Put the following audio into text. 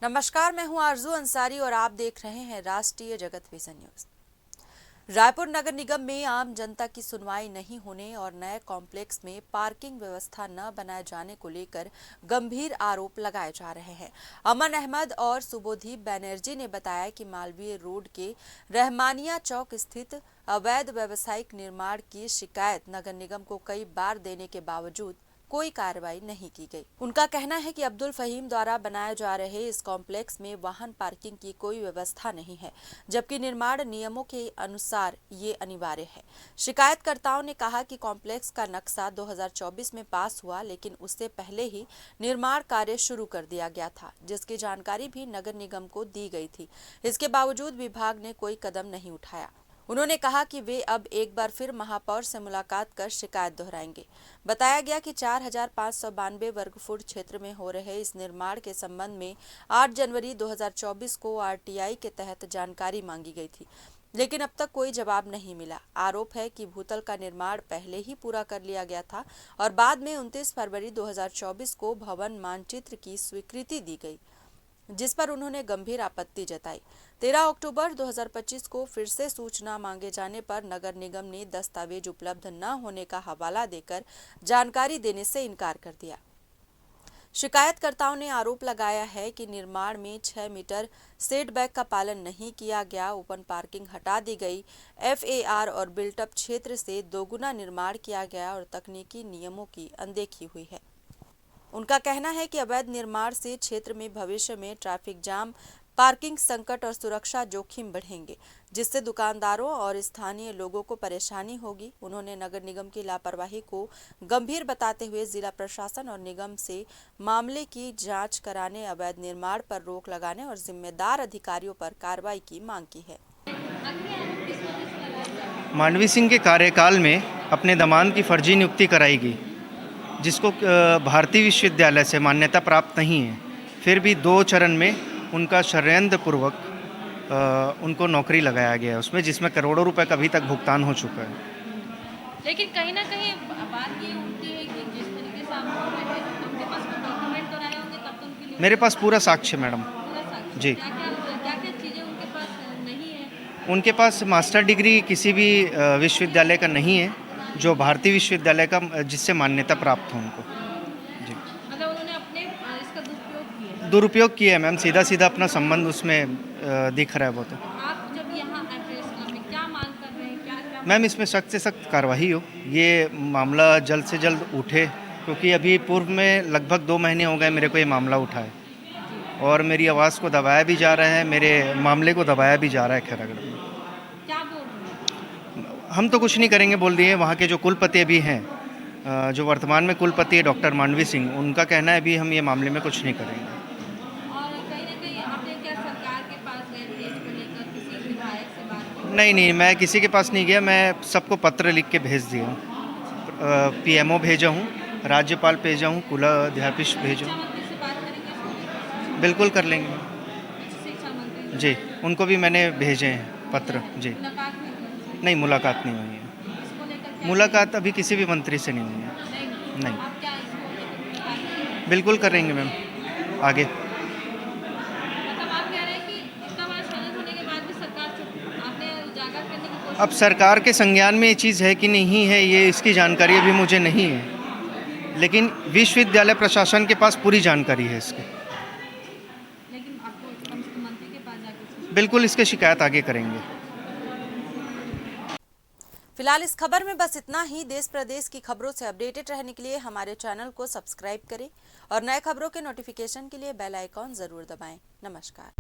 नमस्कार, मैं हूं आरजू अंसारी और आप देख रहे हैं राष्ट्रीय जगत विजन न्यूज। रायपुर नगर निगम में आम जनता की सुनवाई नहीं होने और नए कॉम्प्लेक्स में पार्किंग व्यवस्था न बनाए जाने को लेकर गंभीर आरोप लगाए जा रहे हैं। अमन अहमद और सुबोधीप बैनर्जी ने बताया कि मालवीय रोड के रहमानिया चौक स्थित अवैध व्यावसायिक निर्माण की शिकायत नगर निगम को कई बार देने के बावजूद कोई कार्रवाई नहीं की गई। उनका कहना है कि अब्दुल फहीम द्वारा बनाए जा रहे इस कॉम्प्लेक्स में वाहन पार्किंग की कोई व्यवस्था नहीं है, जबकि निर्माण नियमों के अनुसार ये अनिवार्य है। शिकायतकर्ताओं ने कहा कि कॉम्प्लेक्स का नक्शा 2024 में पास हुआ, लेकिन उससे पहले ही निर्माण कार्य शुरू कर दिया गया था, जिसकी जानकारी भी नगर निगम को दी गई थी। इसके बावजूद विभाग ने कोई कदम नहीं उठाया। उन्होंने कहा कि वे अब एक बार फिर महापौर से मुलाकात कर शिकायत दोहराएंगे। बताया गया कि 4,592 वर्ग फुट क्षेत्र में हो रहे इस निर्माण के संबंध में 8 जनवरी 2024 को आरटीआई के तहत जानकारी मांगी गई थी, लेकिन अब तक कोई जवाब नहीं मिला। आरोप है कि भूतल का निर्माण पहले ही पूरा कर लिया गया था और बाद में 29 फरवरी 2024 को भवन मानचित्र की स्वीकृति दी गई, जिस पर उन्होंने गंभीर आपत्ति जताई। 13 अक्टूबर 2025 को फिर से सूचना मांगे जाने पर नगर निगम ने दस्तावेज उपलब्ध न होने का हवाला देकर जानकारी देने से इनकार कर दिया। शिकायतकर्ताओं ने आरोप लगाया है कि निर्माण में 6 मीटर सेटबैक का पालन नहीं किया गया, ओपन पार्किंग हटा दी गई, एफएआर और बिल्टअप क्षेत्र से दोगुना निर्माण किया गया और तकनीकी नियमों की अनदेखी हुई है। उनका कहना है कि अवैध निर्माण से क्षेत्र में भविष्य में ट्रैफिक जाम, पार्किंग संकट और सुरक्षा जोखिम बढ़ेंगे, जिससे दुकानदारों और स्थानीय लोगों को परेशानी होगी। उन्होंने नगर निगम की लापरवाही को गंभीर बताते हुए जिला प्रशासन और निगम से मामले की जांच कराने, अवैध निर्माण पर रोक लगाने और जिम्मेदार अधिकारियों पर कार्रवाई की मांग की है। मांडवी सिंह के कार्यकाल में अपने दामाद की फर्जी नियुक्ति कराई गई, जिसको भारतीय विश्वविद्यालय से मान्यता प्राप्त नहीं है। फिर भी 2 चरण में उनका षड्यंत्रपूर्वक उनको नौकरी लगाया गया उसमें, जिसमें करोड़ों रुपए का अभी तक भुगतान हो चुका है। लेकिन कहीं ना कहीं बात ये उनकी है कि जिस तरीके से आप बोल रहे हैं, उनके पास कोई डॉक्यूमेंट तो रहे होंगे, तब तो उनके लिए मेरे पास पूरा साक्ष्य मैडम। पूरा साक्ष्य जी। क्या चीज़ें उनके पास नहीं है? उनके पास मास्टर डिग्री किसी भी विश्वविद्यालय का नहीं है, जो भारतीय विश्वविद्यालय का जिससे मान्यता प्राप्त हो उनको। जी। मतलब उन्होंने अपने इसका दुरुपयोग किया है मैम, सीधा सीधा अपना संबंध उसमें दिख रहा है वो। तो आप जब यहाँ एड्रेस में क्या मांग कर रहे हैं, क्या मैम इसमें सख्त से सख्त कार्रवाई हो, ये मामला जल्द से जल्द उठे, क्योंकि अभी पूर्व में लगभग 2 महीने हो गए मेरे को ये मामला उठा है और मेरी आवाज़ को दबाया भी जा रहा है, मेरे मामले को दबाया भी जा रहा है। खैरागढ़ में क्या बोल रहे हैं? हम तो कुछ नहीं करेंगे बोल दिए। वहाँ के जो कुलपति अभी हैं, जो वर्तमान में कुलपति है डॉक्टर मांडवी सिंह, उनका कहना है अभी हम ये मामले में कुछ नहीं करेंगे। और कहीं ना कहीं आपने क्या सरकार के पास गए थे इसको लेकर, किसी विधायक से बात की? नहीं, मैं किसी के पास नहीं गया, मैं सबको पत्र लिख के भेज दिया हूँ। पीएमओ भेजा हूँ, राज्यपाल भेजा हूँ, कुलाध्यापीश भेजा हूँ। मंत्री से बात करेंगे इसको? बिल्कुल कर लेंगे शिक्षा मंत्री जी, उनको भी मैंने भेजे हैं पत्र। जी मुलाकात नहीं नहीं, मुलाकात नहीं हुई है। इसको लेकर क्या? मुलाकात अभी किसी भी मंत्री से नहीं हुई है। नहीं। आप क्या इसको लेकर मुलाकात करेंगे? बिल्कुल करेंगे मैम आगे। मतलब आप कह रहे हैं कि इतना बड़ा षड्यंत्र होने के बाद भी सरकार चुप, आपने उजागर करने की कोशिश? अब सरकार के संज्ञान में ये चीज़ है कि नहीं है, ये इसकी जानकारी अभी मुझे नहीं है, लेकिन विश्वविद्यालय प्रशासन के पास पूरी जानकारी है इसकी। लेकिन आपको कम से कम मंत्री के पास जाकर बिल्कुल इसके शिकायत आगे करेंगे। फिलहाल इस खबर में बस इतना ही। देश प्रदेश की खबरों से अपडेटेड रहने के लिए हमारे चैनल को सब्सक्राइब करें और नए खबरों के नोटिफिकेशन के लिए बेल आइकॉन जरूर दबाएं। नमस्कार।